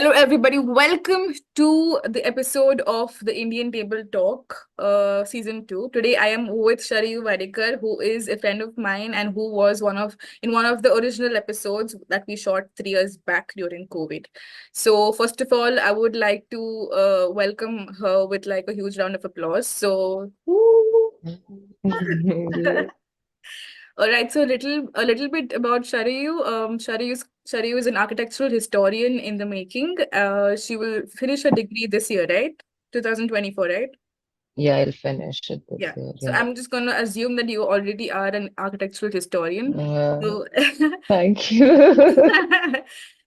Hello, everybody. Welcome to the episode of the Indian Table Talk, season two. Today, I am with Sharayu, who is a friend of mine and who was one of the original episodes that we shot 3 years back during COVID. So, first of all, I would like to welcome her with like a huge round of applause. So, woo! Yeah, All right, so a little bit about Sharayu. Sharayu is an architectural historian in the making. She will finish her degree this year, right? 2024, right? yeah, I'll finish it this Yeah. year. So Yeah. I'm just gonna assume that you already are an architectural historian. Uh, So Thank you.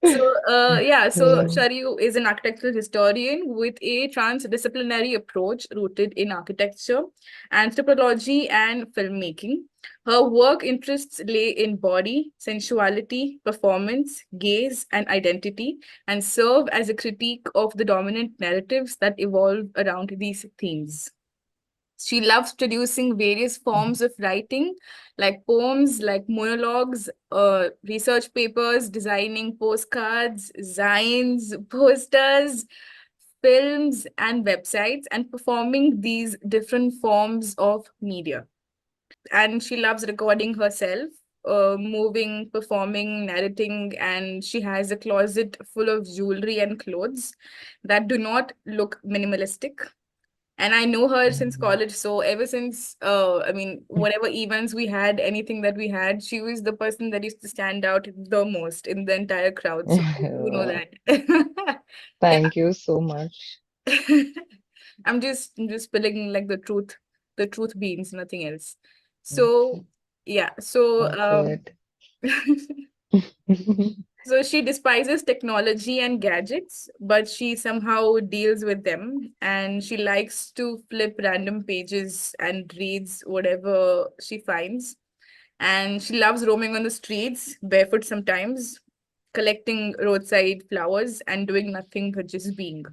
So, yeah, so Yeah. Sharayu is an architectural historian with a transdisciplinary approach rooted in architecture, anthropology, and filmmaking. Her work interests lay in body, sensuality, performance, gaze, and identity, and serve as a critique of the dominant narratives that evolve around these themes. She loves producing various forms of writing, like poems, like monologues, research papers, designing postcards, zines, posters, films, and websites, and performing these different forms of media. And she loves recording herself, moving, performing, narrating, and she has a closet full of jewelry and clothes that do not look minimalistic, and I know her since college. So ever since, whatever events we had, anything that we had, she was the person that used to stand out the most in the entire crowd. So you know Uh, that. Yeah. Thank you so much. I'm just spilling like the truth beans, nothing else. So Okay, yeah. So that's it. So she despises technology and gadgets, but she somehow deals with them. And she likes to flip random pages and reads whatever she finds. And she loves roaming on the streets, barefoot sometimes, collecting roadside flowers and doing nothing but just being.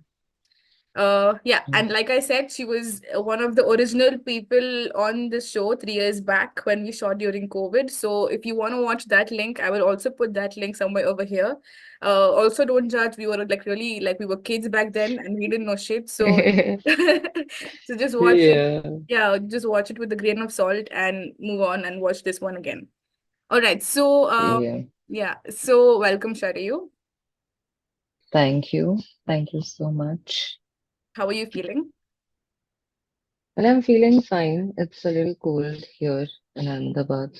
Yeah, and like I said, she was one of the original people on the show 3 years back when we shot during COVID. So if you want to watch that link, I will also put that link somewhere over here. Also, don't judge. We were like really like we were kids back then and we didn't know shit. So so just watch it. Yeah, Yeah, just watch it with a grain of salt and move on and watch this one again. All right. So yeah. yeah. So welcome, Sharayu. Thank you. Thank you so much. How are you feeling? Well, I'm feeling fine. It's a little cold here in Ahmedabad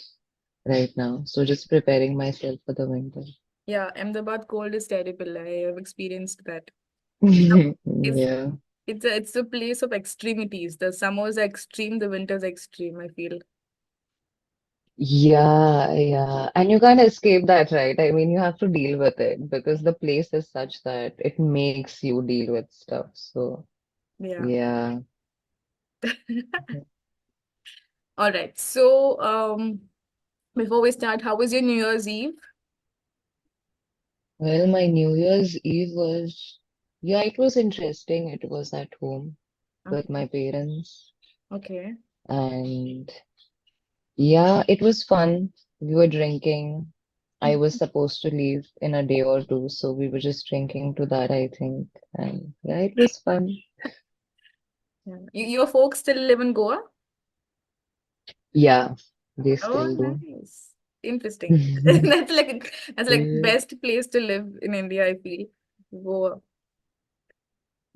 right now, so just preparing myself for the winter. Yeah, Ahmedabad cold is terrible. I have experienced that. It's it's Yeah. it's a place of extremities. The summers are extreme, the winters are extreme, I feel. Yeah, yeah. And you can't escape that, right? I mean, you have to deal with it because the place is such that it makes you deal with stuff. So, Yeah. yeah. All right. So, before we start, how was your New Year's Eve? Well, my New Year's Eve was, yeah, it was interesting. It was at home with Okay. my parents. Okay. And yeah, it was fun. We were drinking. I was supposed to leave in a day or two, so we were just drinking to that, I think. And yeah, it was fun. Yeah. Your folks still live in Goa? Yeah, they Oh, still do. nice. Interesting. That's like Yeah. best place to live in India, I feel. Goa.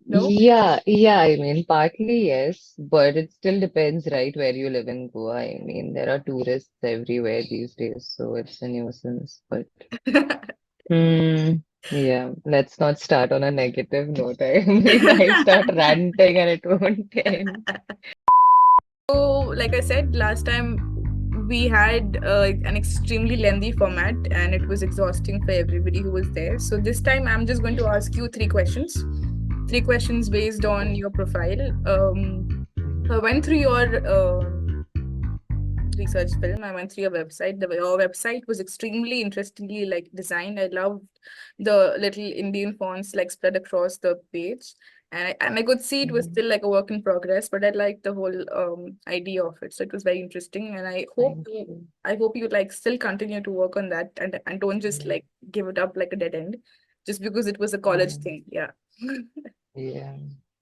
No? Yeah, I mean, partly yes, but it still depends, right, where you live in Goa. I mean, there are tourists everywhere these days, so it's a nuisance. But hmm, yeah, let's not start on a negative note. I mean, I'll start ranting and it won't end. So, like I said, last time we had an extremely lengthy format and it was exhausting for everybody who was there. So, this time I'm just going to ask you three questions. Three questions based on your profile. I went through your research film. I went through your website. Your website was extremely interestingly like designed. I loved the little Indian fonts like spread across the page. And I could see it was Mhm. still like a work in progress, but I liked the whole idea of it. So it was very interesting. And Thank you. I hope you like still continue to work on that and don't just like give it up like a dead end. just because it was a college Mm, thing. Yeah. yeah,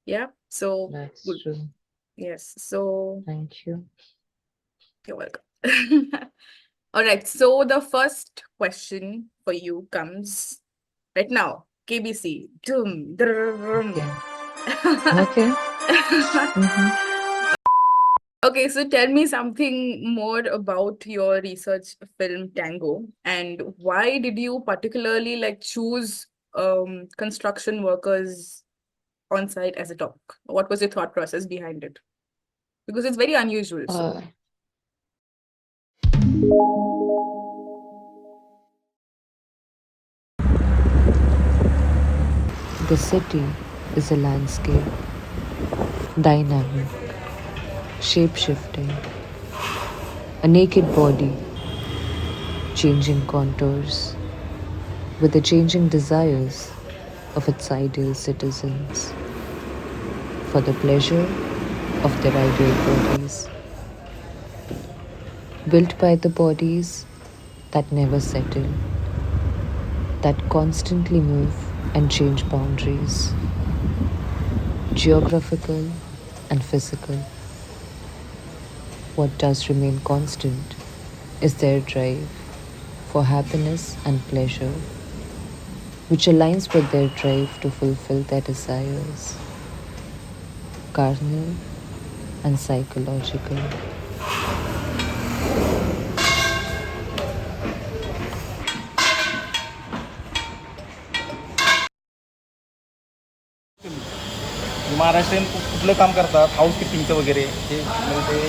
Yeah. So that's good. true. Yes. So Thank you. you're welcome. All right. So the first question for you comes right now. KBC. Dum, drum. Okay. Okay. Mm-hmm. Okay, so tell me something more about your research film Tango, and why did you particularly like choose construction workers on site as a topic? What was your thought process behind it? Because it's very unusual. So Uh, the city is a landscape, dynamic, shape shifting, a naked body, changing contours, with the changing desires of its ideal citizens for the pleasure of their ideal bodies, built by the bodies that never settle, that constantly move and change boundaries, geographical and physical. What does remain constant is their drive for happiness and pleasure, which aligns with their drive to fulfill their desires, carnal and psychological. Maharashtrian कुठलं काम करतात हाऊसकीपिंगचं वगैरे हे म्हणजे ते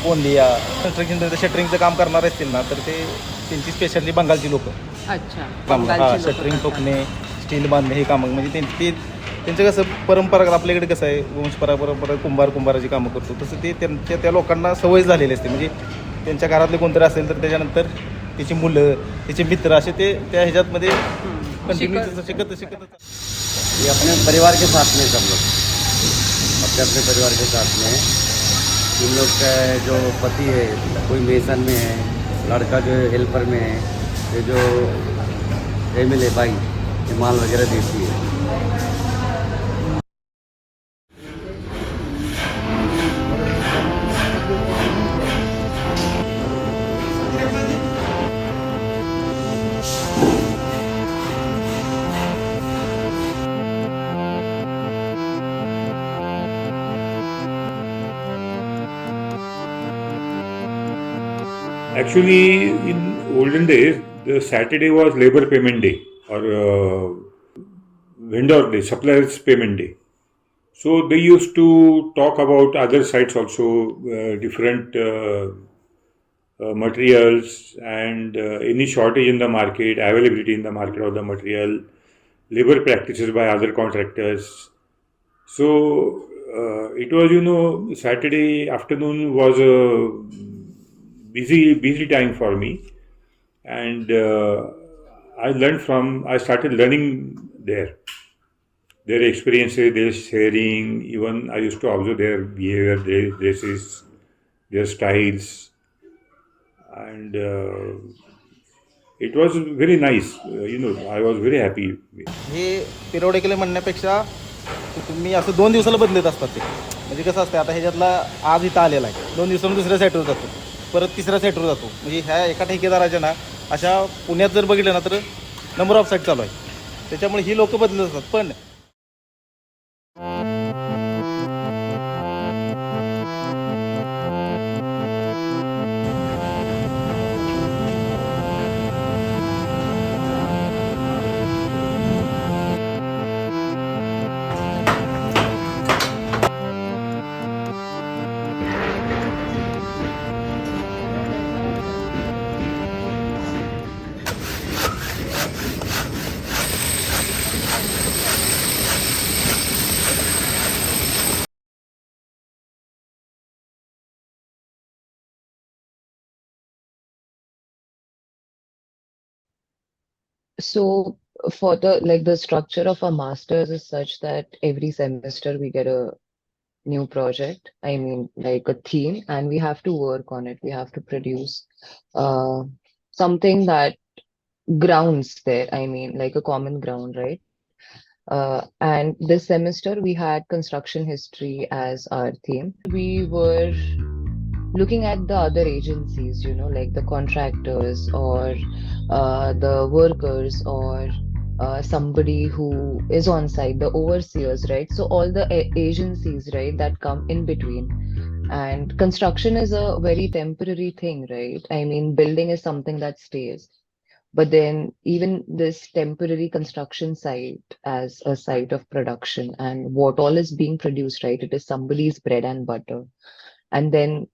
गोंदिया कन्स्ट्रक्शनचं शटरिंगचं काम करणारे असतील ना तर ते त्यांची स्पेशली बंगालची लोक अच्छा, काम हां बंगालची लोकं शटरिंग करतात. ठोकणे स्टील बांधणे हे कामं म्हणजे ते त्यांचं कसं परंपरा आपल्याकडे कसं आहे परंपरा कुंभाराची कामं करतो तसं ते त्या लोकांना सवय झालेली असते म्हणजे त्यांच्या घरातले कोणतरी असेल तर त्याच्यानंतर त्याची मुलं त्याचे मित्र असे ते त्या ह्याच्यातमध्ये कंटिन्यू शिकत ये अपने परिवार के साथ में सब लोग अपने अपने परिवार के साथ में इन लोग का जो पति है कोई मेसन में है लड़का जो है हेल्पर में है ये जो फैमिली भाई ये माल वगैरह देती है Actually, in olden days, the Saturday was labor payment day or vendor day, suppliers payment day. So they used to talk about other sites also, different materials and any shortage in the market, availability in the market of the material, labor practices by other contractors. So it was, Saturday afternoon was a busy time for me, and I started learning there, their experiences, their sharing. Even I used to observe their behavior, their dresses, their styles, and it was very nice. I was very happy. Hey periodically म्हणण्यापेक्षा तुम्ही असं 2 दिवसाला बदलत असतात ते म्हणजे कसं असतं आता ह्याच्यातला आज इथं आलेला आहे 2 दिवसांनी दुसऱ्या साईटवर जातो परत तिसऱ्या साईटवर जातो म्हणजे ह्या एका ठेकेदाराच्या ना अशा पुण्यात जर बघितलं ना तर नंबर ऑफ साईट चालू आहे त्याच्यामुळे ही लोक बदलत असतात पण So for the structure of a master's is such that every semester we get a new project. I mean, like a theme, and we have to work on it. We have to produce uh, something that grounds there. I mean, like a common ground, right? And this semester we had construction history as our theme. We were looking at the other agencies, like the contractors or the workers or somebody who is on site, the overseers, right? So all the agencies, right, that come in between. And construction is a very temporary thing, right? I mean, building is something that stays. But then even this temporary construction site as a site of production and what all is being produced, right? It is somebody's bread and butter. And then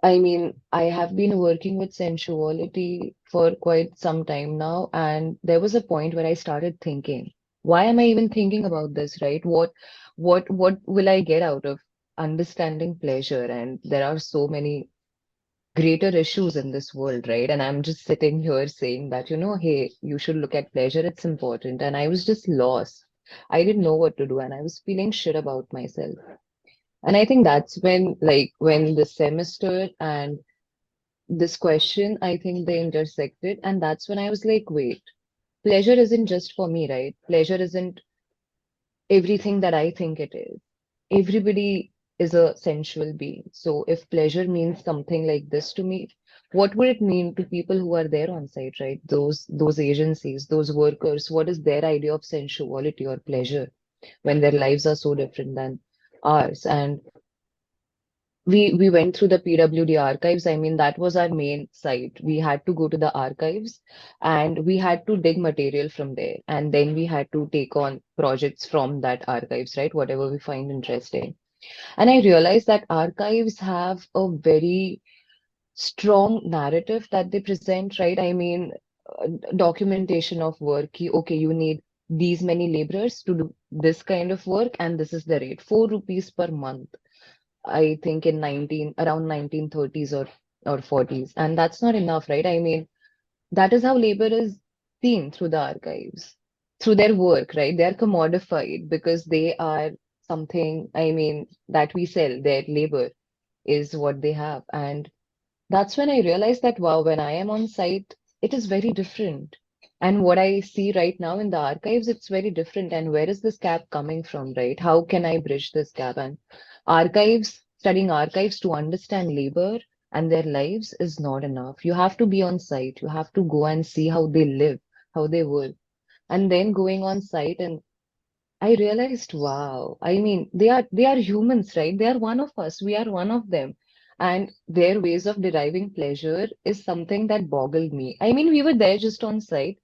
I mean, I have been working with sensuality for quite some time now, and there was a point where I started thinking, why am I even thinking about this, right? What will I get out of understanding pleasure? And there are so many greater issues in this world, right? And I'm just sitting here saying that, hey, you should look at pleasure, it's important. And I was just lost. I didn't know what to do, and I was feeling shit about myself. And I think that's when, like, when the semester and this question, I think they intersected. And that's when I was like, wait, pleasure isn't just for me, right? Pleasure isn't everything that I think it is. Everybody is a sensual being. So if pleasure means something like this to me, what would it mean to people who are there on site, right? Those agencies, those workers, what is their idea of sensuality or pleasure when their lives are so different than ours? And we went through the PWD archives. I mean, that was our main site. We had to go to the archives and we had to dig material from there. And then we had to take on projects from that archives, right? Whatever we find interesting. And I realized that archives have a very strong narrative that they present, right? I mean, documentation of work. Okay, you need these many laborers to do this kind of work, and this is the rate, 4 rupees per month. I think in 1930s or 40s. And that's not enough, right? I mean, that is how labor is seen through the archives, through their work, right? They're commodified because they are something, I mean, that we sell. Their labor is what they have. And that's when I realized that, wow, when I am on site, it is very different. And what I see right now in the archives, it's very different. And where is this gap coming from, right? How can I bridge this gap? And studying archives to understand labor and their lives is not enough. You have to be on site. You have to go and see how they live, how they work. And then going on site and I realized, wow, I mean, they are humans, right? They are one of us. We are one of them. And their ways of deriving pleasure is something that boggled me. I mean, we were there just on site,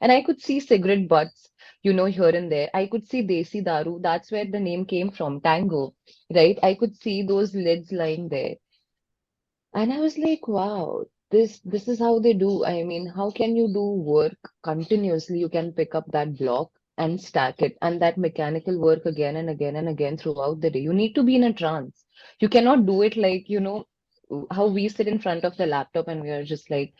and I could see cigarette butts, here and there. I could see Desi Daru. That's where the name came from, Tango, right? I could see those lids lying there. And I was like, wow, this is how they do. I mean, how can you do work continuously? You can pick up that block and stack it, and that mechanical work again and again and again throughout the day. You need to be in a trance. You cannot do it like, how we sit in front of the laptop and we are just like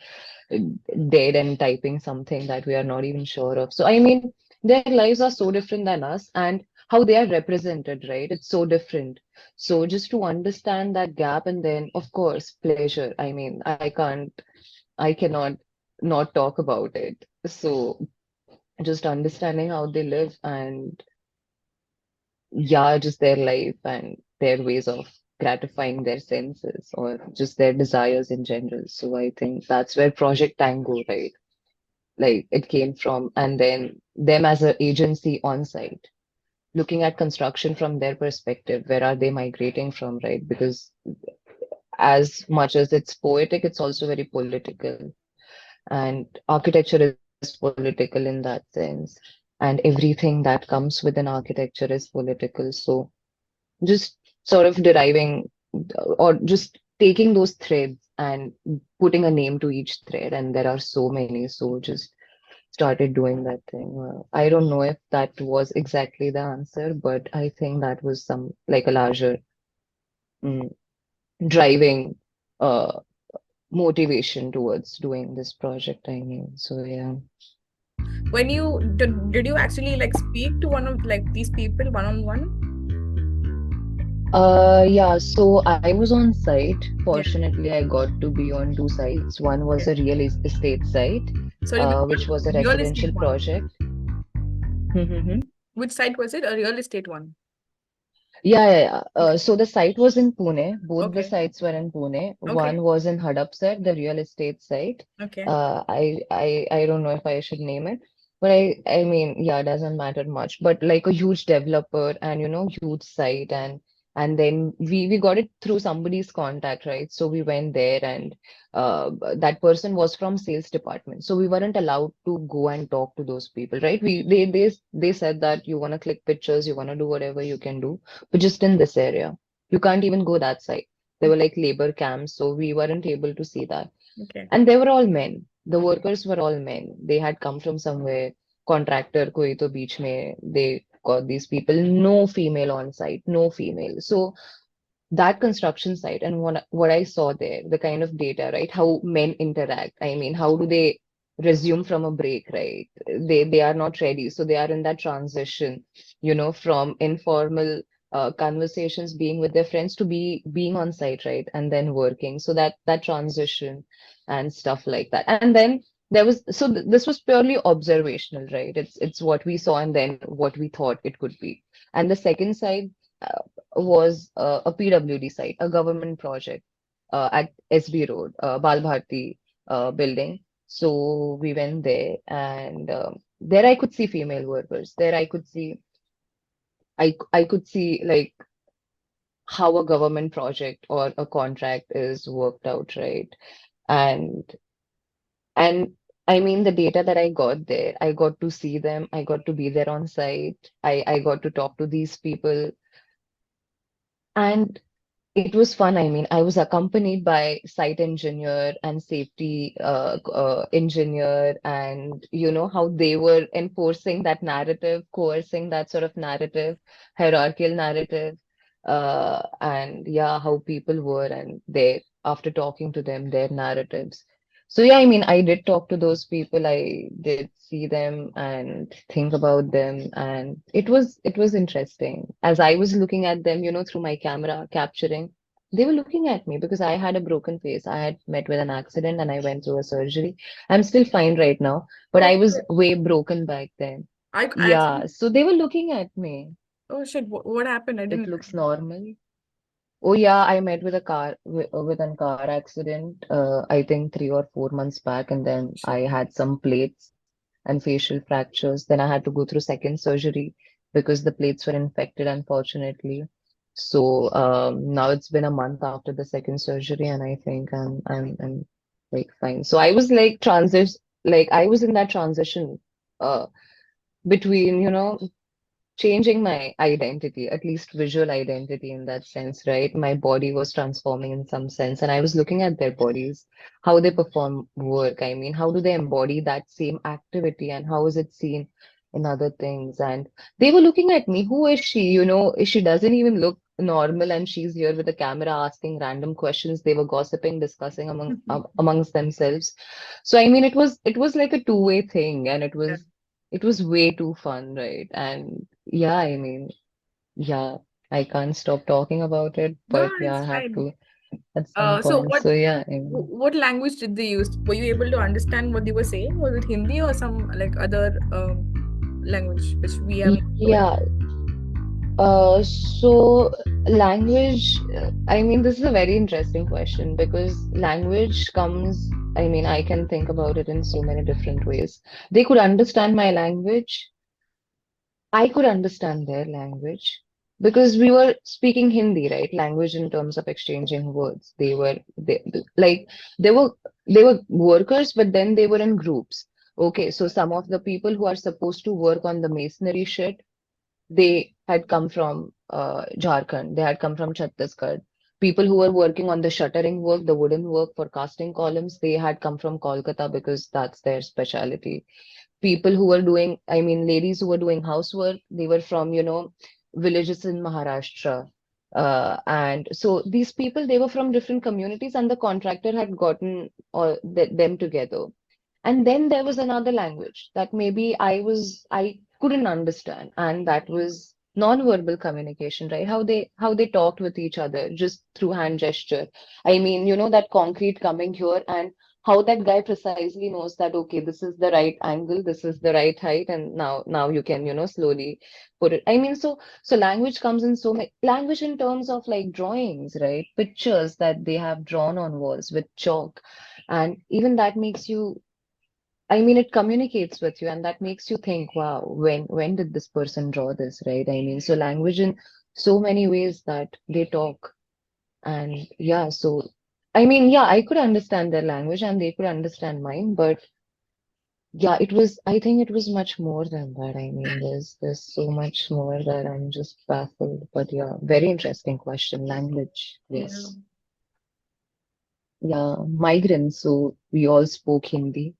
dead and typing something that we are not even sure of. So, I mean, their lives are so different than us, and how they are represented, right? It's so different. So, just to understand that gap, and then, of course, pleasure. I mean, I cannot not talk about it. So, just understanding how they live and, yeah, just their life and their ways of gratifying their senses or just their desires in general. So, I think that's where Project Tango, right? Like it came from, and then them as an agency on site, looking at construction from their perspective, where are they migrating from, right? Because as much as it's poetic, it's also very political, and architecture is political in that sense, and everything that comes within architecture is political. So just sort of deriving or just taking those threads and putting a name to each thread, and there are so many, so just started doing that thing. I don't know if that was exactly the answer, but I think that was some like a larger mm, driving uh, motivation towards doing this project. I mean, so yeah. When did you actually like speak to one of like these people one on one? Yeah, so I was on site. Yeah. Fortunately, I got to be on two sites. One was Okay. a real estate site, Sorry, which which was a one? Real estate residential one. project. Mm-hmm. Which site was it? A real estate one. Yeah. Okay. So the site was in Pune. Both the Okay. sites were in Pune. Okay. One was in Hadapsar, the real estate site. Okay. I don't know if I should name it, but I mean, yeah, it doesn't matter much. But like a huge developer and huge site, and then we got it through somebody's contact, right? So we went there, and that person was from sales department, so we weren't allowed to go and talk to those people, right? They said that you want to click pictures, you want to do whatever you can do, but just in this area. You can't even go that side. There were like labor camps, so we weren't able to see that. Okay. And they were all men. The workers were all men. They had come from somewhere. Contractor, koi to beach mein, they got these people. No female on site, no female. So that construction site and what I saw there, the kind of data, right? How men interact. I mean, how do they resume from a break, right? They are not ready, so they are in that transition, from informal conversations, being with their friends, to being on site, right, and then working. So that transition and stuff like that. And then this was purely observational, right? It's what we saw and then what we thought it could be. And the second side was a PWD site, a government project at SB Road, Bal Bharti building. So we went there, and there I could see female workers. There I could see like how a government project or a contract is worked out, right? And and I mean the data that I got there, I got to see them, I got to be there on site, I got to talk to these people. And it was fun. I mean, I was accompanied by site engineer and safety engineer, and how they were enforcing that narrative, coercing that sort of narrative, hierarchical narrative, and yeah, how people were, and they, after talking to them, their narratives. So yeah, I mean, I did talk to those people. I did see them and think about them, and it was interesting. As I was looking at them, through my camera capturing, they were looking at me because I had a broken face. I had met with an accident and I went through a surgery. I'm still fine right now, but Oh I was shit. way broken back then. I Yeah, actually. so they were looking at me. Oh shit. What happened? I It didn't. looks normal. Oh yeah, I met with a car with a car accident. I think 3 or 4 months back, and then I Shit. had some plates and facial fractures. Then I had to go through second surgery because the plates were infected, unfortunately. So now it's been a month after the second surgery, and I think I'm like fine. So I was like like I was in that transition uh between, changing my identity, at least visual identity in that sense, right? My body was transforming in some sense, and I was looking at their bodies, how they perform work. I mean, how do they embody that same activity, and how is it seen in other things? And they were looking at me, who is she? She doesn't even look normal, and she's here with a camera asking random questions. They were gossiping, discussing amongst themselves. So I mean, it was like a two-way thing, and it Yeah. was it was way too fun, right? And yeah, I mean, yeah, I can't stop talking about it, No, but yeah, I it's have fine. to at some So point. So yeah, I mean, what language did they use? Were you able to understand what they were saying? Was it Hindi or some like other language which we have not yeah. So language, I mean, this is a very interesting question because language comes, I mean, I can think about it in so many different ways. They could understand my language. I could understand their language because we were speaking Hindi, right? Language in terms of exchanging words. Like they were they were workers, but then they were in groups. Okay, so some of the people who are supposed to work on the masonry shit, they had come from Jharkhand. They had come from Chhattisgarh. People who were working on the shuttering work, the wooden work for casting columns, they had come from Kolkata because that's their specialty. People who were doing, I mean, ladies who were doing housework, they were from, villages in Maharashtra. And so these people, they were from different communities, and the contractor had gotten them together. And then there was another language that maybe I couldn't understand, and that was non-verbal communication, right? How they talked with each other just through hand gesture. I mean, that concrete coming here, and how that guy precisely knows that, okay, this is the right angle, this is the right height, and now you can, slowly put it. I mean, so language comes in so many language in terms of like drawings, right? Pictures that they have drawn on walls with chalk. And even that makes you, I mean, it communicates with you, and that makes you think, wow, when did this person draw this, right? I mean, so language in so many ways that they talk. And yeah, so I mean, yeah, I could understand their language and they could understand mine, but yeah, I think it was much more than that. I mean, there's so much more that I'm just baffled. But yeah, very interesting question. Language, Yeah. yes. Yeah, migrants, so we all spoke Hindi,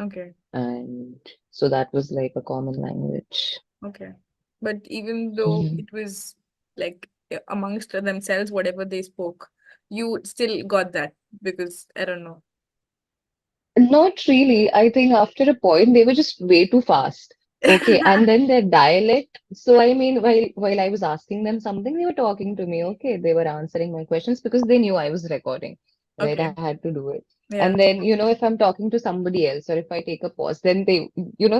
Okay. and so that was like a common language. Okay. But even though Mhm. it was like amongst themselves, whatever they spoke, you still got that because I don't know. Not really. I think after a point they were just way too fast. Okay, and then their dialect. So I mean, while I was asking them something, they were talking to me. Okay, they were answering my questions because they knew I was recording, right? I Okay. had to do it. Yeah. And then, if I'm talking to somebody else or if I take a pause, then they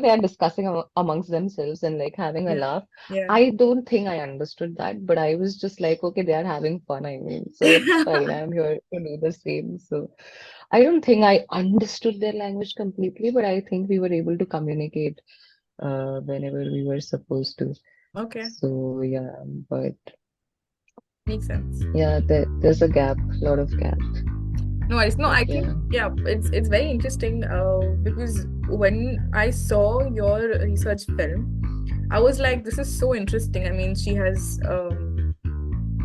are discussing amongst themselves and like having a Yeah. laugh. Yeah. I don't think I understood that, but I was just like, okay, they are having fun. I mean, so it's fine. I'm here to do the same. So. I don't think I understood their language completely, but I think we were able to communicate whenever we were supposed to. Okay. So yeah, but Makes sense. yeah, there's a gap, a lot of gap. No worries. No, But I think yeah. yeah, it's very interesting because when I saw your research film, I was like, this is so interesting. I mean, she has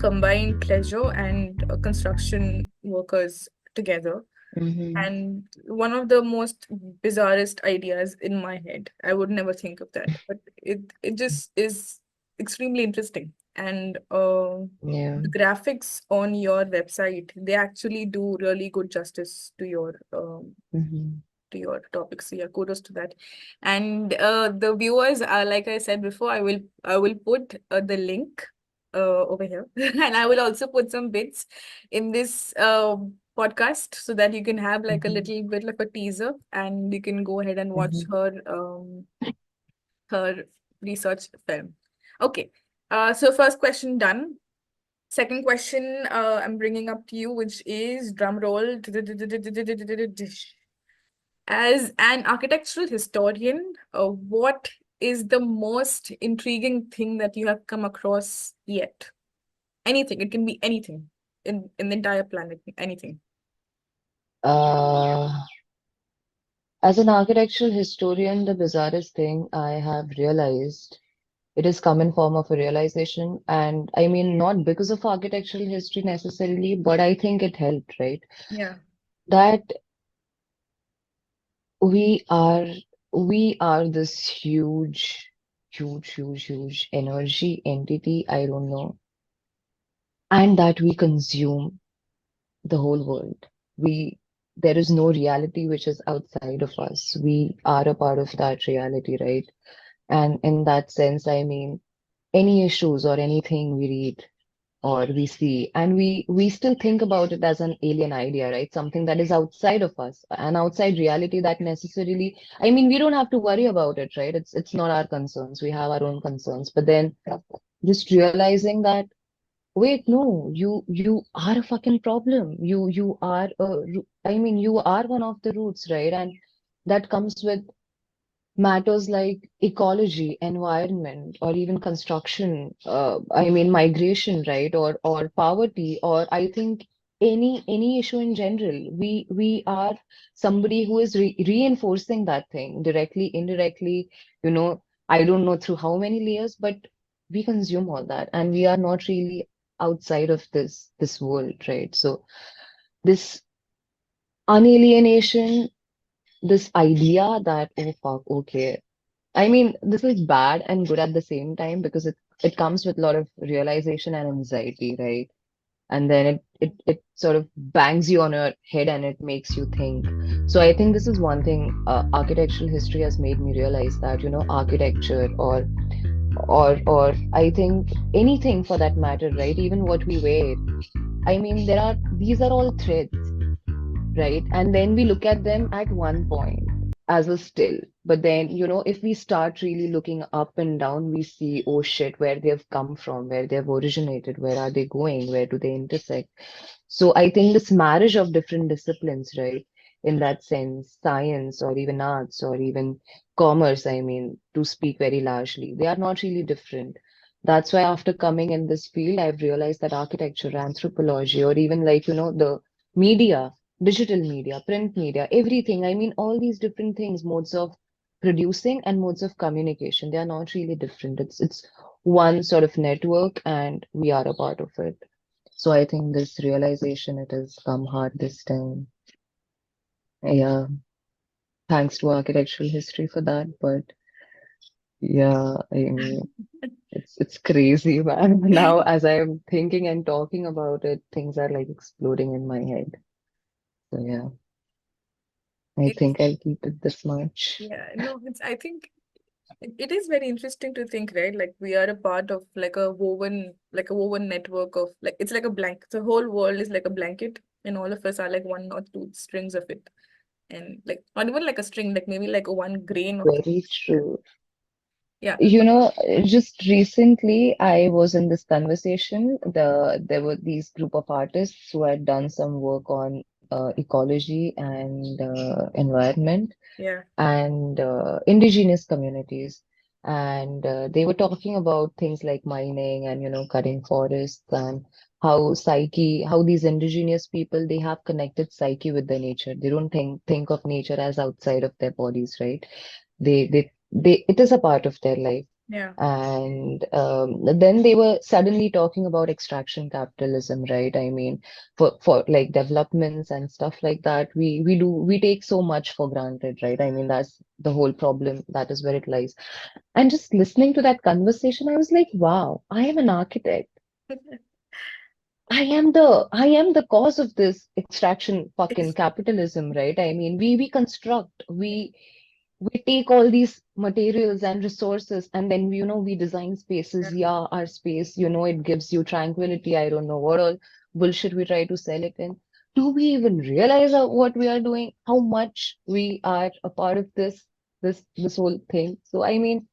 combined pleasure and construction workers together. Mm-hmm. And one of the most bizarrest ideas in my head. I would never think of that, but it just is extremely interesting. And Yeah. the graphics on your website, they actually do really good justice Mm-hmm. to your topic. So yeah, kudos to that. And the viewers, like I said before, I will put the link over here, and I will also put some bits in this podcast so that you can have like a Mm-hmm. little bit of a teaser, and you can go ahead and watch Mm-hmm. her research film. Okay. So first question done. Second question I'm bringing up to you, which is drum roll. As an architectural historian, what is the most intriguing thing that you have come across yet? Anything. It can be anything in the entire planet. Anything. Uh, as an architectural historian, the bizarrest thing I have realized, it has come in form of a realization, and I mean not because of architectural history necessarily, but I think it helped, right? Yeah. That we are we are this huge energy entity, I don't know, and that we consume the whole world. We There is no reality which is outside of us. We are a part of that reality, right? And in that sense, I mean, any issues or anything we read or we see, and we still think about it as an alien idea, right? Something that is outside of us, an outside reality that necessarily, I mean, we don't have to worry about it, right? It's not our concerns. We have our own concerns. But then just realizing that, wait, no, you are a fucking problem. You are I mean, you are one of the roots, right? And that comes with matters like ecology, environment, or even construction, I mean migration, right? Or poverty, or I think any issue in general. We are somebody who is reinforcing that thing directly, indirectly, I don't know through how many layers, but we consume all that, and we are not really outside of this world, right? So this unalienation, this idea that, oh fuck, okay, I mean, this is bad and good at the same time because it comes with a lot of realization and anxiety, right? And then it sort of bangs you on your head and it makes you think. So I think this is one thing architectural history has made me realize, that, architecture or or I think anything for that matter, right? Even what we wear. I mean, these are all threads, right? And then we look at them at one point as a still. But then, if we start really looking up and down, we see, oh shit, where they've come from, where they've originated, where are they going, where do they intersect? So I think this marriage of different disciplines, right? In that sense, science or even arts or even commerce, I mean, to speak very largely, they are not really different. That's why after coming in this field, I've realized that architecture, anthropology, or even like, the media, digital media, print media, everything. I mean, all these different things, modes of producing and modes of communication, they are not really different. It's one sort of network, and we are a part of it. So I think this realization, it has come hard this time. Yeah, thanks to architectural history for that. But yeah, I mean, it's crazy, man. Now, as I'm thinking and talking about it, things are like exploding in my head. So yeah, I It's think I'll keep it this much. yeah, no, it's I think it is very interesting to think, right? Like we are a part of like a woven network of like it's like a blanket. The whole world is like a blanket, and all of us are like one or two strings of it. And like not even like a string, like maybe like a one grain of Very true. yeah, Just recently I was in this conversation. There were these group of artists who had done some work on ecology and environment yeah, and indigenous communities. And they were talking about things like mining and, cutting forests and how these indigenous people, they have connected psyche with the nature. They don't think of nature as outside of their bodies, right? It is a part of their life. yeah, And then they were suddenly talking about extraction capitalism, right? I mean, for like developments and stuff like that, we take so much for granted, right? I mean, that's the whole problem. That is where it lies. And just listening to that conversation, I was like, wow, I am an architect. I am the cause of this extraction fucking capitalism, right? I mean, we construct, we take all these materials and resources, and then we design yeah, spaces. Yeah, our space, it gives you tranquility. I don't know what all bullshit we try to sell it in. Do we even realize what we are doing? How much we are a part of this whole thing? So I mean,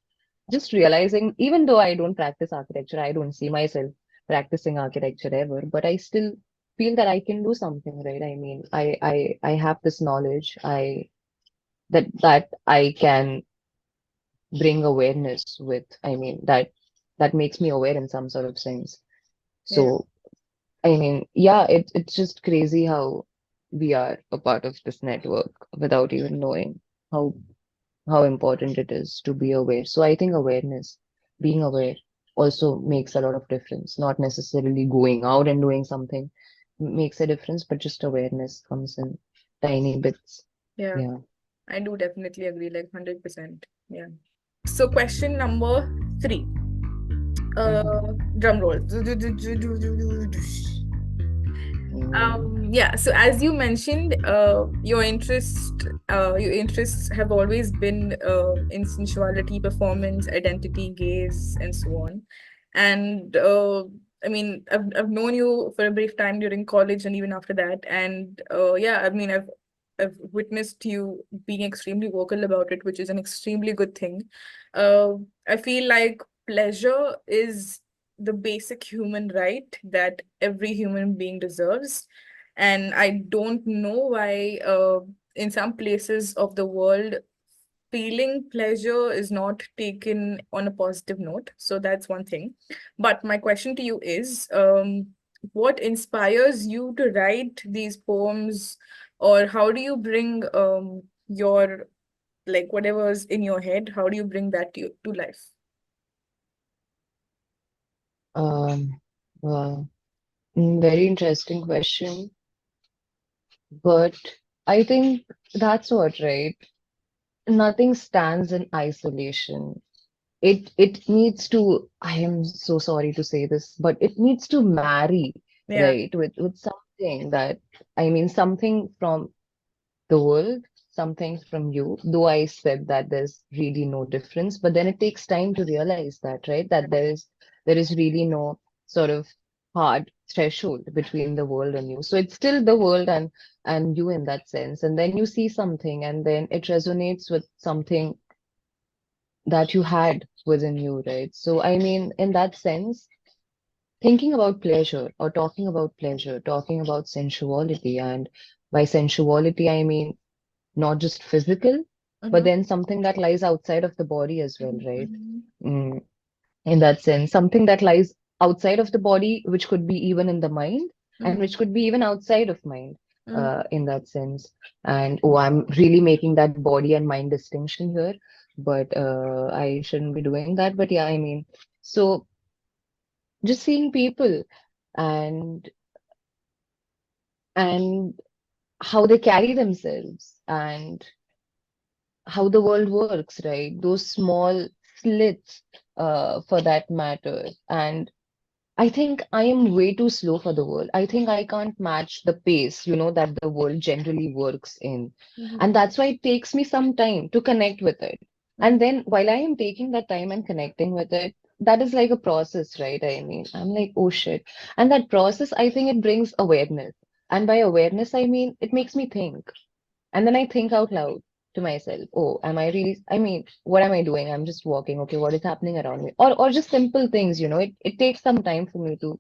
just realizing, even though I don't practice architecture, I don't see myself practicing architecture ever, but I still feel that I can do something, right? I mean, I have this knowledge, that I can bring awareness with. I mean, that makes me aware in some sort of sense. yeah, So, I mean, yeah, it's just crazy how we are a part of this network without even knowing how how important it is to be aware. So I think awareness, being aware, also makes a lot of difference. Not necessarily going out and doing something makes a difference, but just awareness comes in tiny bits. yeah. Yeah. I do definitely agree, like 100%. Yeah. So question number three. Mhm. Drum roll. Mm. Yeah, so as you mentioned, your interests have always been in sensuality, performance, identity, gaze, and so on. And I mean, I've known you for a brief time during college and even after that. And yeah, I mean, I've witnessed you being extremely vocal about it, which is an extremely good thing. Uh, I feel like pleasure is the basic human right that every human being deserves. And I don't know why, in some places of the world, feeling pleasure is not taken on a positive note. So that's one thing. But my question to you is, what inspires you to write these poems, or how do you bring your like whatever's in your head? How do you bring that to life? Um, well, Very interesting question, but I think that's what, right? Nothing stands in isolation. It needs to, I am so sorry to say this, but it needs to marry, Yeah, right, with something that, I mean, something from the world, some things from you, though I said that there's really no difference, but then it takes time to realize that, right? That there is really no sort of hard threshold between the world and you. So it's still the world and you in that sense. And then you see something and then it resonates with something that you had within you, right? So I mean, in that sense, thinking about pleasure or talking about pleasure, talking about sensuality, and by sensuality, I mean not just physical, but Mhm, then something that lies outside of the body as well, right? mhm, Mm, in that sense, something that lies outside of the body, which could be even in the mind, and mhm, which could be even outside of mind, mhm, in that sense. And oh, I'm really making that body and mind distinction here, but I shouldn't be doing that. But yeah, I mean, so just seeing people and and how they carry themselves and how the world works, right? Those small slits, for that matter. And I think I am way too slow for the world. I think I can't match the pace, that the world generally works in. mhm, And that's why it takes me some time to connect with it. mhm. And then while I am taking that time and connecting with it, that is like a process, right? I mean, I'm like, oh shit. And that process, I think it brings awareness. And by awareness, I mean, it makes me think. And then I think out loud to myself, oh, am I really, I mean, what am I doing? I'm just walking. Okay, what is happening around me? Or just simple things, it takes some time for me to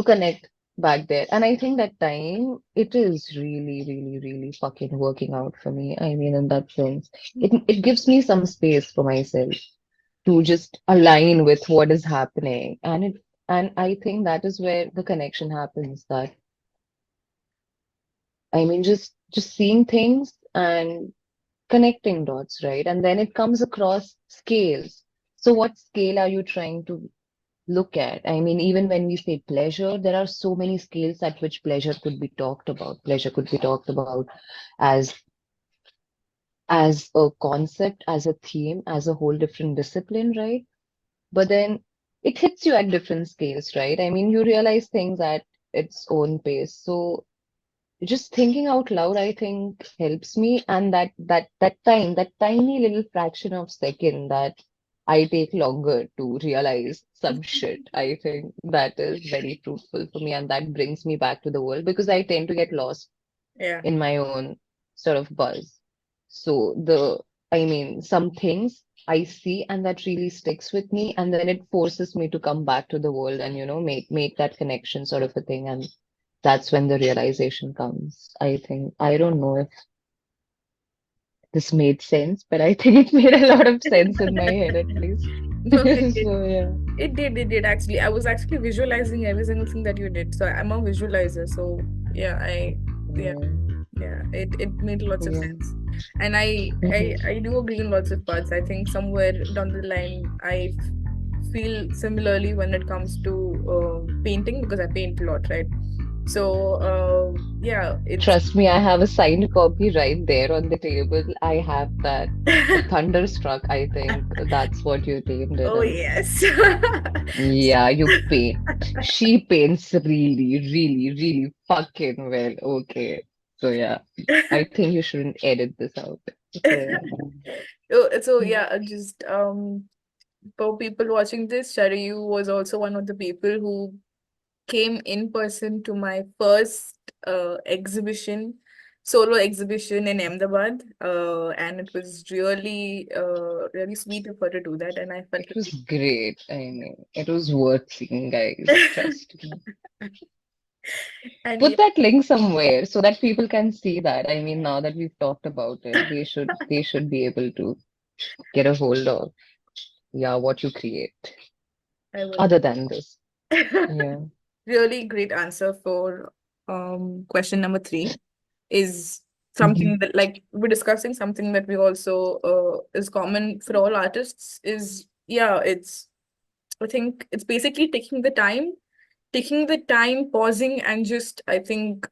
connect back there. And I think that time it is really, really, really fucking working out for me. I mean, in that sense, it gives me some space for myself to just align with what is happening. And I think that is where the connection happens, that I mean just seeing things and connecting dots, right? And then it comes across scales. So what scale are you trying to look at? I mean, even when we say pleasure, there are so many scales at which pleasure could be talked about. Pleasure could be talked about as as a concept, as a theme, as a whole different discipline, right? But then it hits you at different scales, right? I mean, you realize things at its own pace. So just thinking out loud, I think helps me. And that tiny little fraction of second that I take longer to realize some shit, I think that is very fruitful for me. And that brings me back to the world because I tend to get lost Yeah. in my own sort of buzz. So I mean, some things I see and that really sticks with me, and then it forces me to come back to the world and, make that connection sort of a thing. And that's when the realization comes. I think, I don't know if this made sense, but I think it made a lot of sense in my head at least. No, it did. So yeah. It did actually. I was actually visualizing every single thing that you did. So I'm a visualizer. So yeah, yeah, Yeah. it made lots of Yeah. sense. And I do agree on lots of parts. I think somewhere down the line, feel similarly when it comes to painting because I paint a lot, right? So yeah, it's Trust me, I have a signed copy right there on the table. I have that. Thunderstruck, I think that's what you named it oh as. yes. Yeah, you paint. She paints really, really, really fucking well. Okay. So yeah, I think you shouldn't edit this out. So yeah. So yeah, just for people watching this, Sharayu was also one of the people who came in person to my first solo exhibition in Ahmedabad, and it was really sweet of her to do that, and I felt It was great. I mean, it was worth seeing, guys. Trust me. and Put yeah, that link somewhere so that people can see that. I mean, now that we've talked about it, they should be able to get a hold of, yeah, what you create I will. other than this. Yeah. Really great answer for question number 3 is Mhm. something that like we're discussing something that we also is common for all artists is yeah, it's I think it's basically taking the time, pausing, and just I think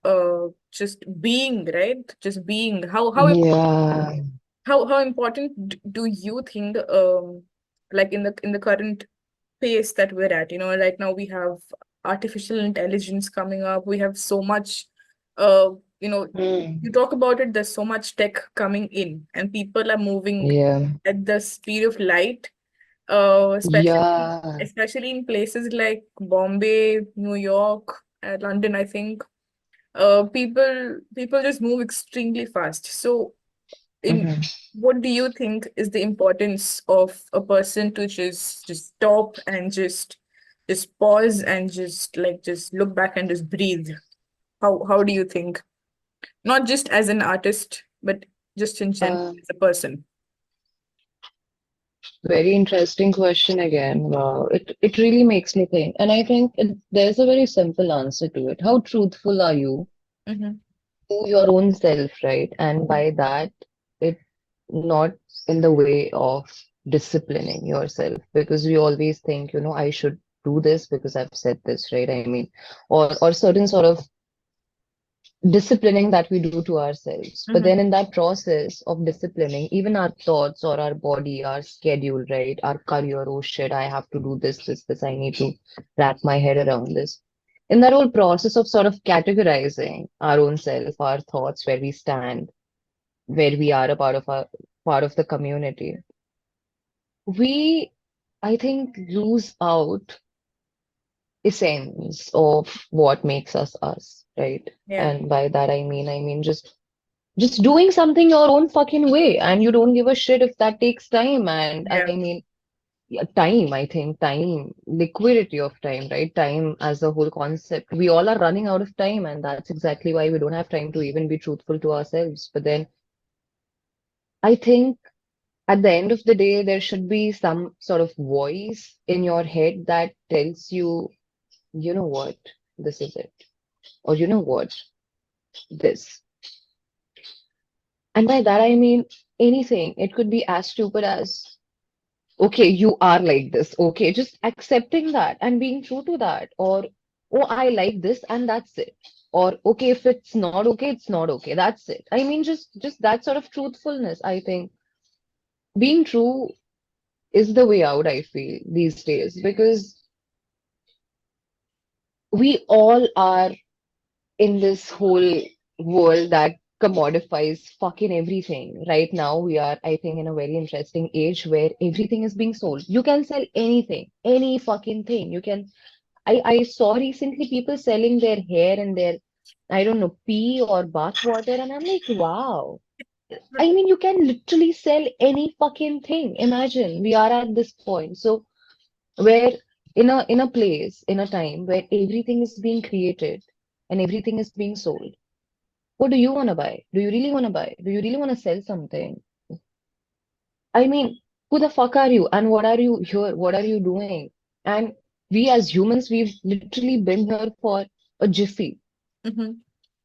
just being, right? Just being. Yeah. How important do you think like in the current pace that we're at? You know, right now we have artificial intelligence coming up. We have so much uh you talk about it, there's so much tech coming in and people are moving Yeah. at the speed of light, especially Yeah. especially in places like Bombay, New York, London, I think. People just move extremely fast. So in Mhm. what do you think is the importance of a person to just stop and just pause and just look back and just breathe? How do you think? Not just as an artist, but just in general Uh, as a person. Very interesting question again. Wow. It really makes me think. And I think there's a very simple answer to it. How truthful are you Mm-hmm. to your own self, right? And by that, it not in the way of disciplining yourself, because we always think, I should do this because I've said this, right? I mean, or certain sort of disciplining that we do to ourselves. But Mm-hmm. then in that process of disciplining, even our thoughts or our body, our schedule, right? Our career, oh shit, I have to do this, I need to wrap my head around this. In that whole process of sort of categorizing our own self, our thoughts, where we stand, where we are a part of the community, we, I think, lose out essence of what makes us us, right? Yeah. And by that I mean just doing something your own fucking way, and you don't give a shit if that takes time. And I Yeah. mean, yeah, time, I think time, liquidity of time, right? Time as a whole concept. We all are running out of time, and that's exactly why we don't have time to even be truthful to ourselves. But then I think at the end of the day, there should be some sort of voice in your head that tells you, you know what, this is it. Or you know what, this. And by that I mean anything. It could be as stupid as, okay, you are like this. Okay, just accepting that and being true to that. Or, oh, I like this and that's it. Or, okay, if it's not okay, it's not okay. That's it. I mean, just that sort of truthfulness, I think. Being true is the way out, I feel, these days, because we all are in this whole world that commodifies fucking everything. Right now, we are, I think, in a very interesting age where everything is being sold. You can sell anything, any fucking thing. You can. I saw recently people selling their hair and their, I don't know, pee or bath water, and I'm like, wow. I mean, you can literally sell any fucking thing. Imagine we are at this point. So where in a place, in a time where everything is being created and everything is being sold, what do you want to buy? Do you really want to buy? Do you really want to sell something? I mean, who the fuck are you and what are you here? What are you doing? And we as humans, we've literally been here for a jiffy. Mm-hmm.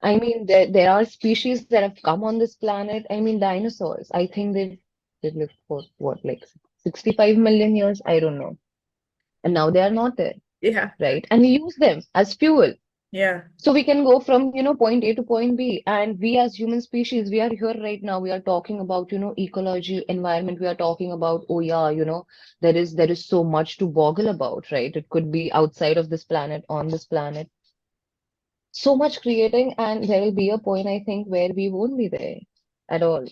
I mean, there are species that have come on this planet. I mean, dinosaurs. I think they lived for what, like 65 million years? I don't know. And now they are not there, Yeah. right? And we use them as fuel. Yeah. So we can go from, point A to point B. And we as human species, we are here right now. We are talking about, ecology, environment. We are talking about, oh yeah, there is so much to boggle about, right? It could be outside of this planet, on this planet. So much creating, and there will be a point, I think, where we won't be there at all.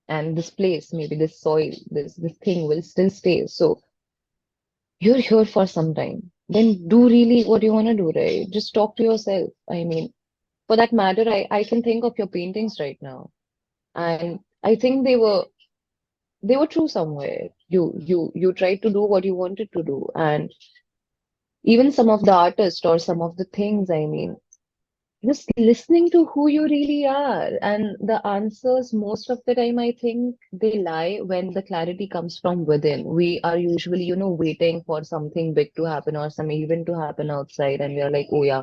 And this place, maybe this soil, this thing will still stay. So you're here for some time. Then do really what you want to do, right? Just talk to yourself. I mean, for that matter, I can think of your paintings right now. And I think they were true somewhere. You tried to do what you wanted to do. And even some of the artists or some of the things, I mean, just listening to who you really are. And the answers, most of the time, I think they lie when the clarity comes from within. We are usually, waiting for something big to happen or some event to happen outside. And we are like, oh, yeah,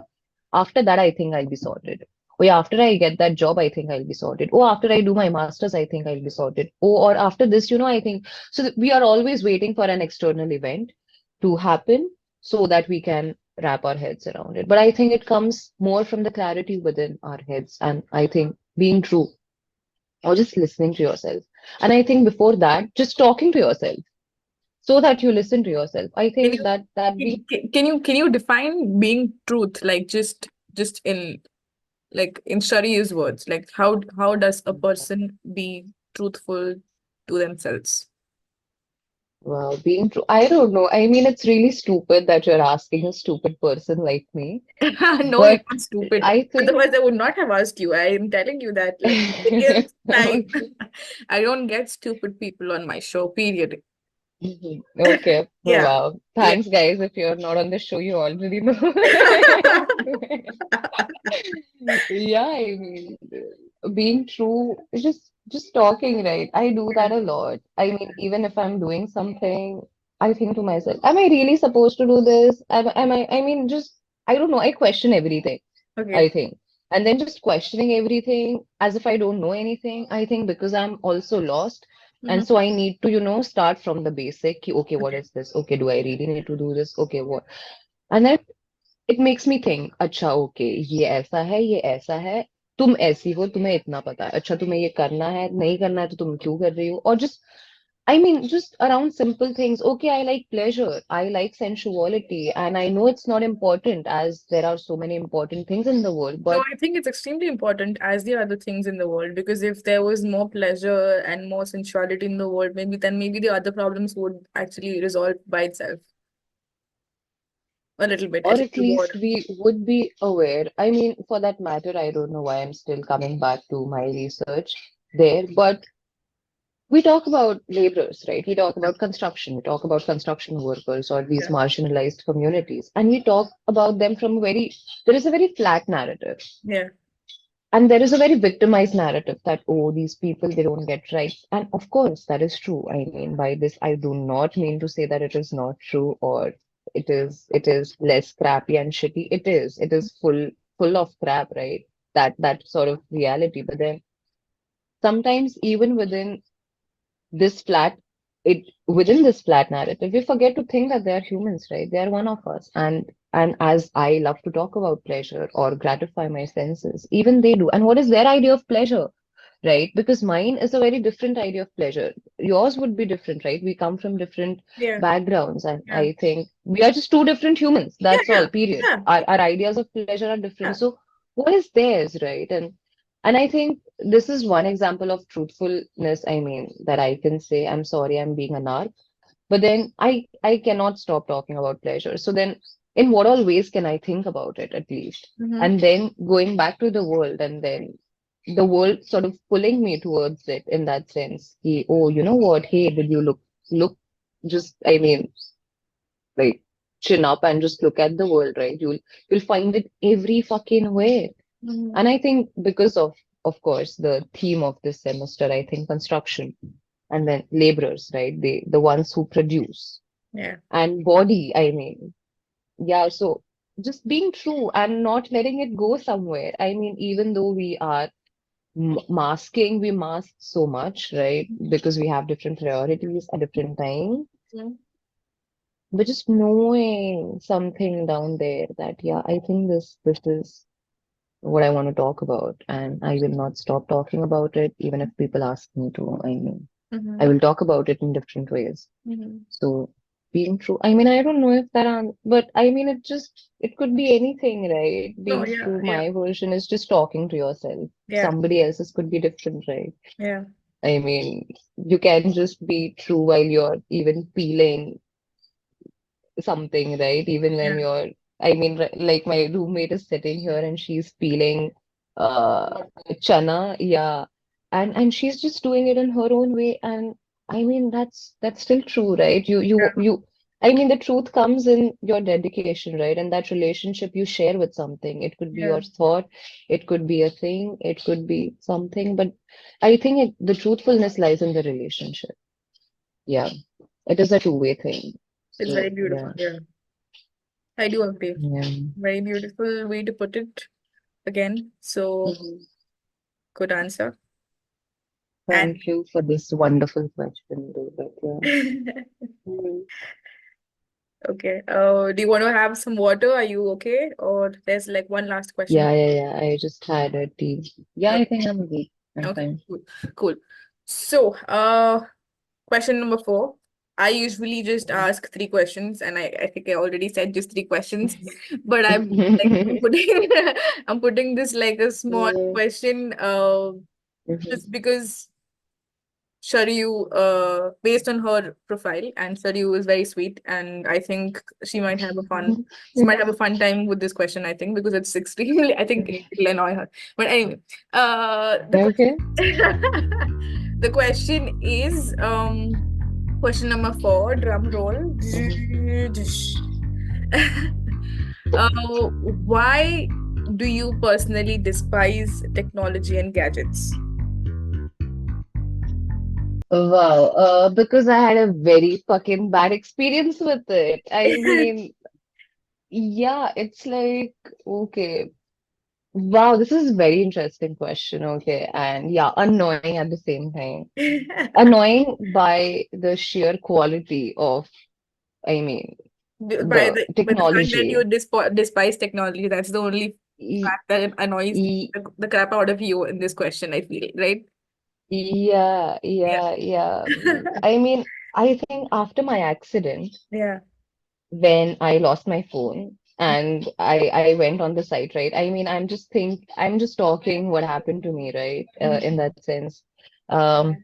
after that, I think I'll be sorted. Oh, yeah, after I get that job, I think I'll be sorted. Oh, after I do my master's, I think I'll be sorted. Oh, or after this, I think. So we are always waiting for an external event to happen so that we can wrap our heads around it. But I think it comes more from the clarity within our heads. And I think being true or just listening to yourself. And I think before that, just talking to yourself so that you listen to yourself. I Can think you that be can you define being truth, like just in Like in Sharayu's words, like how does a person be truthful to themselves? Wow, being true. I don't know. I mean, it's really stupid that you're asking a stupid person like me. No, you're But not stupid. I think, Otherwise, I would not have asked you. I am telling you that, like, it's like okay. I don't get stupid people on my show, period. Okay. Yeah. Wow. Yeah. Thanks, guys. If you're not on the show, you already know that I am doing. Yeah, I mean, being true, just talking, right? I do that a lot. I mean, even if I'm doing something, I think to myself, am I really supposed to do this? I mean, just, I don't know. I question everything, I Okay. think. And then just questioning everything as if I don't know anything, I think because I'm also lost. Mhm. And so I need to, start from the basic. Okay, what Okay. is this? Okay, do I really need to do this? Okay, what? And then it makes me think, अच्छा okay ये ऐसा है तुम ऐसी हो तुम्हें इतना पता है अच्छा तुम्हें ये करना है नहीं करना है तो तुम क्यों कर रही हो और just I mean just around simple things okay I like pleasure I like sensuality and I know it's not important as there are so many important things in the world No, but I think it's extremely important as the other things in the world because if there was more pleasure and more sensuality in the world, maybe the other problems would actually resolve by itself a little bit, or at least at the least world. we would be aware I mean for that matter I don't know why I'm still coming back to my research there but we talk about laborers, right? We talk about construction, we talk about construction workers or these Yeah. marginalized communities, and we talk about them from there is a very flat narrative, Yeah. and there is a very victimized narrative that, oh, these people, they don't get rights. And of course, that is true. I mean, by this, I do not mean to say that it is not true or it is less crappy and shitty. It is full of crap, right? That sort of reality. But then sometimes even this flat within this flat narrative we forget to think that they are humans right they are one of us and as I love to talk about pleasure or gratify my senses even they do and what is their idea of pleasure right because mine is a very different idea of pleasure yours would be different right we come from different Yeah. backgrounds and Yeah. I think we are just two different humans Yeah. that's Yeah. all period Yeah. our ideas of pleasure are different Yeah. so what is theirs right and I think this is one example of truthfulness I mean that I can say I'm sorry I'm being a narc but then I cannot stop talking about pleasure so then in what all ways can I think about it at least Mm-hmm. and then going back to the world and then the world sort of pulling me towards it in that sense. Oh, you know what? Hey, did you look just I mean, like chin up and just look at the world, right? You'll find it every fucking way. Mm-hmm. And I think because of course the theme of this semester, I think construction and then laborers, right? The ones who produce Yeah. and body, I mean, yeah, so just being true and not letting it go somewhere. I mean, even though we are masking we mask so much right because we have different priorities at different time Mm-hmm. but just knowing something down there that yeah I think this is what I want to talk about and I will not stop talking about it even if people ask me to I mean I Mm-hmm. will talk about it in different ways Mm-hmm. so being true I mean I don't know if but I mean it could be anything right No, being yeah, true yeah, my version is just talking to yourself yeah, somebody else's could be different right yeah, I mean, you can just be true while you're even peeling something, right? Even yeah, when I mean, like my roommate is sitting here and she's peeling chana, yeah, and she's just doing it in her own way, and I mean that's still true, right? I mean, the truth comes in your dedication, right? And that relationship you share with something. It could be yeah. your thought, it could be a thing, it could be something, but I think the truthfulness lies in the relationship. Yeah, it is a two-way thing. It's very So, beautiful. yeah. Yeah, I do agree. Yeah. Very beautiful way to put it again. So Mhm. good answer. And Thank you for this wonderful question, David. Yeah. Mhm. okay. Do you want to have some water? Are you okay? Or there's like one last question. Yeah. I just had a tea. Yeah, Okay. I think I'm good. I'm Okay. fine. Cool. Cool. So, question number 4. I usually just ask 3 questions, and I think I already said just 3 questions, but I'm putting I'm putting this like a small question, just because Sharayu, based on her profile, and Sharayu is very sweet, and I think she might have a fun time with this question. I think because it's extremely, I think it'll annoy her. But anyway, the Okay. the question is, question number 4, drum roll. Why do you personally despise technology and gadgets? Wow, because I had a very fucking bad experience with it. I mean, yeah, it's like, okay, wow, this is a very interesting question. Okay, and yeah, annoying at the same time. Annoying by the sheer quality of, I mean, the By the fact that you technology. despise technology, that's the only E- fact that annoys e- the crap out of you in this question, I feel, right? Yeah, Yeah. yeah, yeah. I mean, I think after my accident, Yeah. when I lost my phone and I went on the site, right? I mean, I'm just talking what happened to me, right? In Mhm. that sense. Um,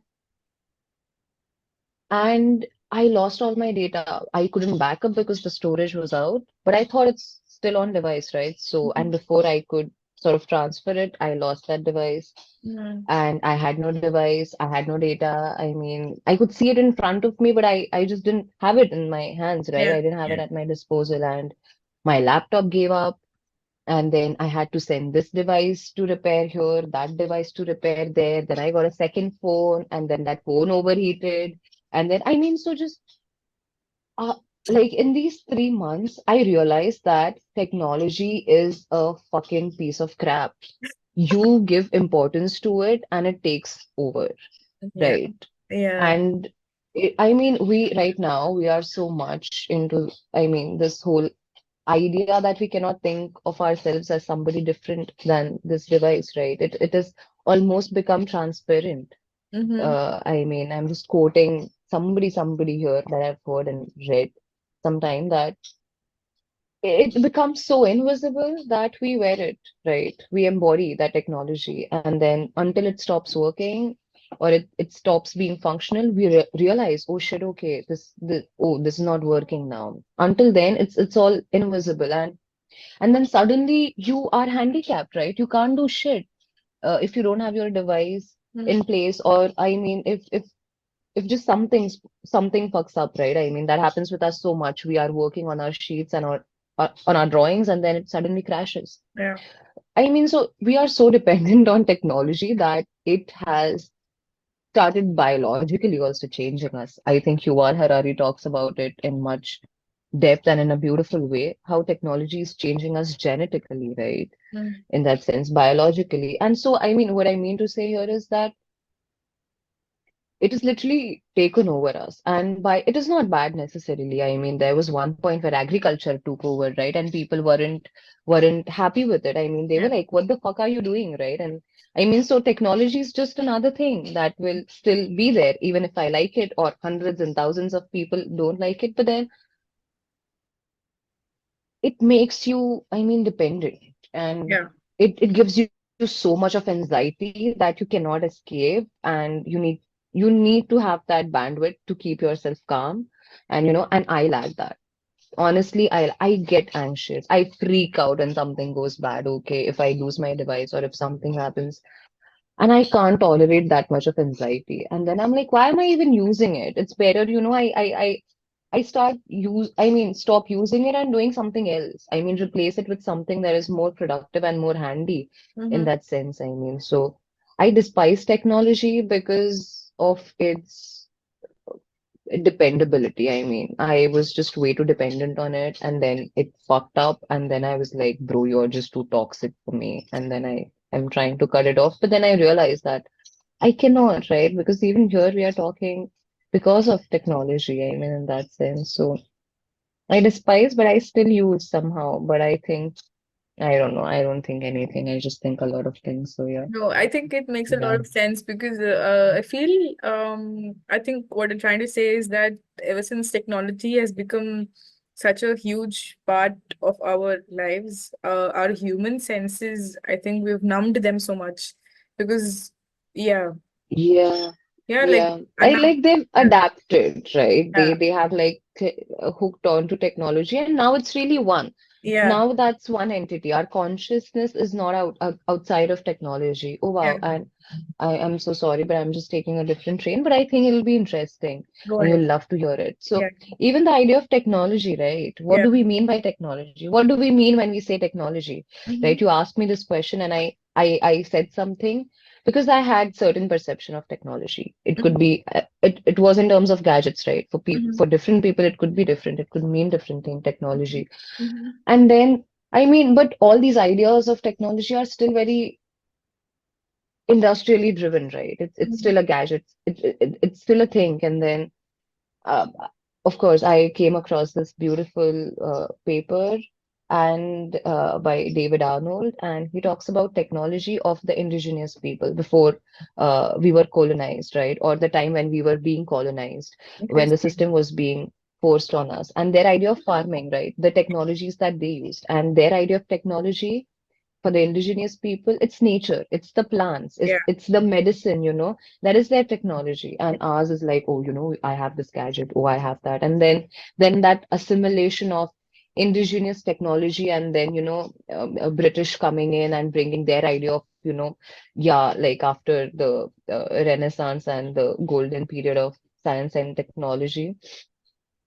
and I lost all my data. I couldn't back up because the storage was out, but I thought it's still on device, right? So, and Mhm. before I could sort of transfer it, I lost that device. Mhm. And I had no device, I had no data. I mean, I could see it in front of me, but I just didn't have it in my hands, right? Yeah. I didn't have it at my disposal, and my laptop gave up. And then I had to send this device to repair here, that device to repair there. Then I got a second phone, and then that phone overheated. And then, I mean, so just uh, like in these 3 months, I realized that technology is a fucking piece of crap. You give importance to it and it takes over, Yeah. right? Yeah. And I mean, we right now, we are so much into, I mean, this whole idea that we cannot think of ourselves as somebody different than this device, right? It has almost become transparent. Mm-hmm. I mean, I'm just quoting somebody here that I've heard and read sometime that it becomes so invisible that we wear it, right? We embody that technology, and then until it stops working or it stops being functional, we realize, oh shit, okay, this is not working now. Until then, it's all invisible, and then suddenly you are handicapped, right? You can't do shit if you don't have your device in place, or I mean, if just something fucks up, right? I mean, that happens with us so much. We are working on our sheets and on our drawings, and then it suddenly crashes. Yeah. I mean, so we are so dependent on technology that it has started biologically also changing us. I think Yuval Harari talks about it in much depth and in a beautiful way, how technology is changing us genetically, right? Mm-hmm. In that sense, biologically. And so, I mean, what I mean to say here is that it is literally taken over us. And by it is not bad necessarily. I mean, there was one point where agriculture took over, right? And people weren't happy with it. I mean, they were Yeah. like, what the fuck are you doing, right? And I mean, so technology is just another thing that will still be there, even if I like it or hundreds and thousands of people don't like it. But then it makes you, I mean, dependent, and Yeah. it gives you so much of anxiety that you cannot escape, and you need to have that bandwidth to keep yourself calm. And and I lack that. Honestly, I get anxious. I freak out when something goes bad, okay, if I lose my device or if something happens, and I can't tolerate that much of anxiety. And then I'm like, why am I even using it? It's better, I mean, stop using it and doing something else. I mean, replace it with something that is more productive and more handy in Mm-hmm. that sense. I mean, so I despise technology because of its dependability. I mean, I was just way too dependent on it, and then it fucked up, and then I was like, bro, you're just too toxic for me. And then I'm trying to cut it off, but then I realized that I cannot, right? Because even here we are talking because of technology, I mean, in that sense. So I despise, but I still use somehow. But I think I don't know. I don't think anything. I just think a lot of things. So yeah. No, I think it makes a lot Yeah. of sense because I feel I think what I'm trying to say is that ever since technology has become such a huge part of our lives, our human senses, I think we've numbed them so much because yeah, Yeah. yeah, like Yeah. I now, like they've yeah, adapted, right? yeah, They have like hooked on to technology, and now it's really one. yeah, Now that's one entity. Our consciousness is not outside of technology. Oh yeah. wow. And I am so sorry, but I'm just taking a different train, but I think it'll be interesting Go and ahead. you'll love to hear it. So Yeah, even the idea of technology, right? What yeah. do we mean by technology? What do we mean when we say technology? Mm-hmm. Right? You asked me this question and I said something because I had certain perception of technology. It could be it was in terms of gadgets, right? For people, Mm-hmm. for different people, it could be different. It could mean different thing, technology. Mm-hmm. And then, I mean, but all these ideas of technology are still very industrially driven, right? It's Mm-hmm. still a gadget. It's still a thing. And then, uh, of course, I came across this beautiful paper and by David Arnold, and he talks about technology of the indigenous people before we were colonized, right? Or the time when we were being colonized, when the Interesting. system was being forced on us, and their idea of farming, right? The technologies that they used, and their idea of technology for the indigenous people, it's nature, it's the plants, Yeah, it's the medicine, that is their technology. And ours is like, oh, I have this gadget, oh, I have that. And then that assimilation of indigenous technology, and then, British coming in and bringing their idea of, yeah, like after the Renaissance and the golden period of science and technology,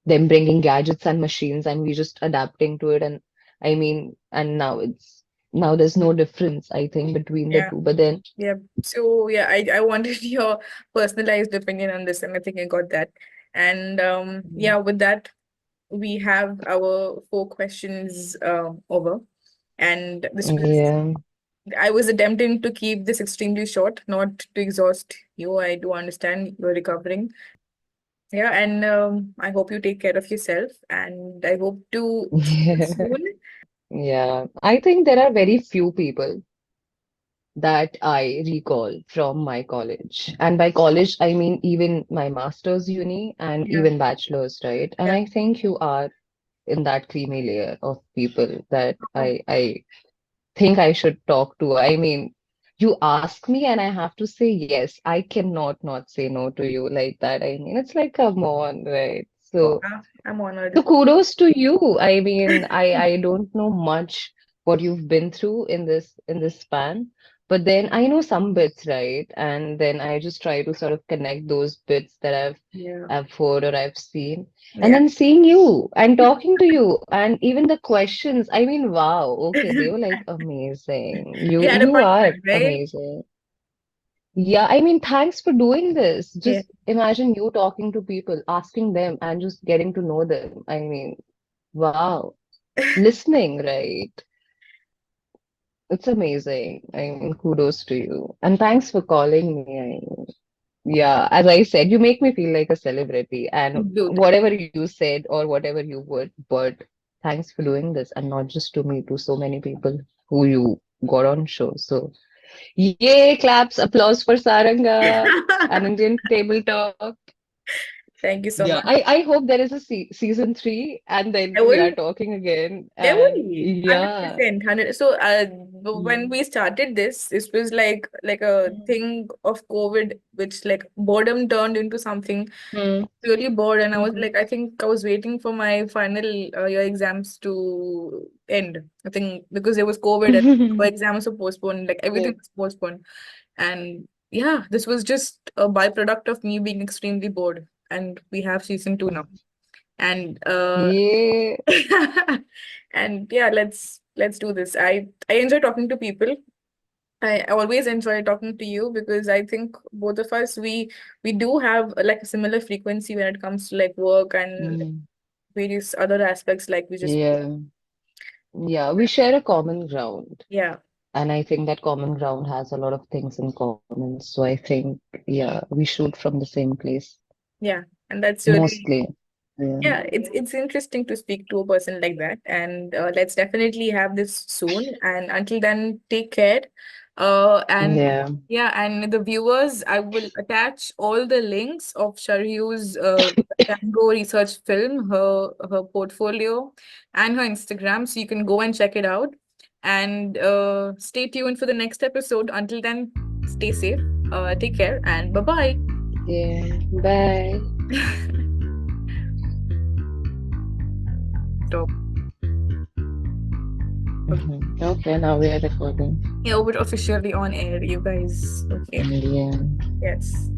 them bringing gadgets and machines and we just adapting to it. And I mean, and now there's no difference, I think, between the yeah. two. But then, Yeah. So yeah, I wanted your personalized opinion on this, and I think I got that. And yeah, with that, we have our four questions over. And this was yeah, I was attempting to keep this extremely short, not to exhaust you. I do understand you're recovering. Yeah, and I hope you take care of yourself, and I hope to see you soon. yeah. I think there are very few people that I recall from my college. And by college, I mean even my master's uni and Yeah, even bachelor's, right? And yeah. I think you are in that creamy layer of people that I think I should talk to. I mean, you ask me and I have to say yes. I cannot not say no to you like that. I mean, it's like, come on, right? Oh, I'm So honored. kudos to you. I mean, I don't know much what you've been through in this span, but then I know some bits, right? And then I just try to sort of connect those bits that Yeah, I've heard or I've seen. And yeah. then seeing you and talking to you and even the questions, I mean, wow, okay, they were like amazing. You We had a you fun are time, right? amazing. Yeah, I mean, thanks for doing this. Yeah. Just imagine you talking to people, asking them, and just getting to know them. I mean, wow. Listening, right? It's amazing. I mean, kudos to you. And thanks for calling me. Yeah, as I said, you make me feel like a celebrity. And Dude. whatever you said or whatever you would, but thanks for doing this. And not just to me, to so many people who you got on show. So, yay, claps, applause for Saranga and Indian Table Talk. Thank you so Yeah, much. I hope there is a season three and then There we will are talking again. there will And be yeah. 100%, 100. So when Mm. we started this was like a thing of COVID, which like boredom turned into something Mm. really bored, and I was Mhm. like, I think I was waiting for my final year exams to end. I think because there was COVID and our exams were postponed, like Yeah. everything was postponed. And yeah, this was just a byproduct of me being extremely bored. And we have season two now. And Yeah. and yeah, let's do this. I enjoy talking to people. I always enjoy talking to you because I think both of us we do have like a similar frequency when it comes to like work and Mm. various other aspects like we just Yeah. Yeah. We share a common ground. yeah, And I think that common ground has a lot of things in common. So I think, yeah, we shoot from the same place yeah, and that's really mostly. Yeah, it's interesting to speak to a person like that, and let's definitely have this soon. And until then, take care. And Yeah. yeah, and the viewers, I will attach all the links of Sharyu's Tango research film, her portfolio, and her Instagram, so you can go and check it out. And stay tuned for the next episode. Until then, stay safe. Take care, and bye bye. Yeah. Bye. Stop. Okay. Okay, now we are recording. Yeah, we're officially on air, you guys. Okay. Yeah. Yes.